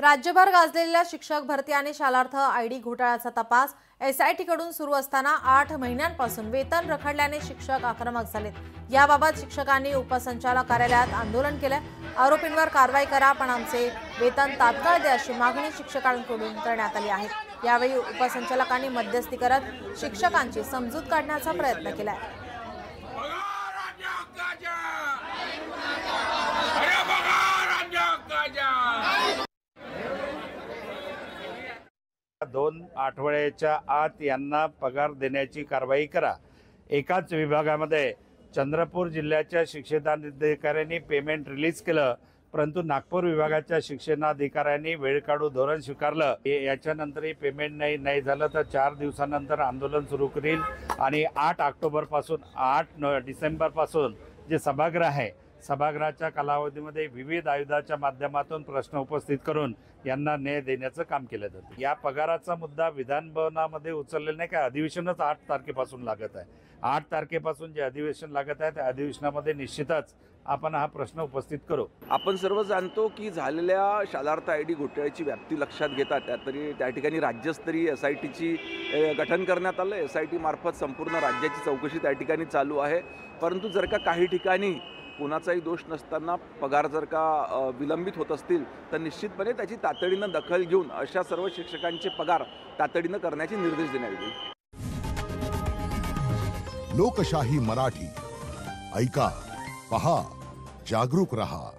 राज्यभर गाजलेल्या शिक्षक भरती आणि शालार्थ आयडी घोटाळ्याचा तपास एसआयटी कडून सुरू असताना 8 महिन्यांपासून वेतन रखडल्याने शिक्षक आक्रमक झालेत। याबाबत शिक्षकांनी उपसंचालक कार्यालयात आंदोलन केले। आरोपींवर कारवाई करा पण आमचे वेतन तात्काळ द्या अशी मागणी शिक्षकांकडून करण्यात आली आहे। यावेळी उपसंचालकांनी मध्यस्थी करत शिक्षकांची समजूत काढण्याचा प्रयत्न केला। 2 आठवड्याच्या आत यांना पगार देण्याची कारवाई करा। एकाच विभागामध्ये चंद्रपूर जिल्ह्याच्या शिक्षणाधिकाऱ्यांनी पेमेंट रिलीज केलं, परंतु नागपूर विभागाच्या शिक्षणाधिकाऱ्यांनी वेळ काढू धोरण स्वीकारलं। याच्यानंतरही पेमेंट नाही झालं तर 4 दिवसानंतर आंदोलन सुरू करील आणि 8 ऑक्टोबर पासून 8 डिसेंबर पासून जे सभागृह आहे सभागृहाच्या कालावधीमध्ये विविध आयुधाच्या माध्यमातून प्रश्न उपस्थित करून यांना न्याय देण्याचं काम केलं जातं। या पगाराचा मुद्दा विधान भवनामध्ये उचललेला नाही का, अधिवेशनच 8 तारखेपासून लागत आहे। 8 तारखेपासून जे अधिवेशन लागत आहे त्या अधिवेशनामध्ये निश्चितच आपण हा प्रश्न उपस्थित करू। आपण सर्व जाणतो की झालेल्या शालार्थ आयडी घोटाळ्याची व्याप्ती लक्षात घेता त्या ठिकाणी राज्यस्तरीय एसआयटीची गठन करण्यात आलं। एसआयटी मार्फत संपूर्ण राज्याची चौकशी त्या ठिकाणी चालू आहे। परंतु जर का काही ठिकाणी कोणाचाही दोष नसताना पगार जर का विलंबित होत असतील तर निश्चितपणे त्याची तातडीनं दखल घेऊन अशा सर्व शिक्षकांचे पगार तातडीनं करण्याचे निर्देश देण्यात येतील। लोकशाही मराठी ऐका, पहा, जागरूक रहा।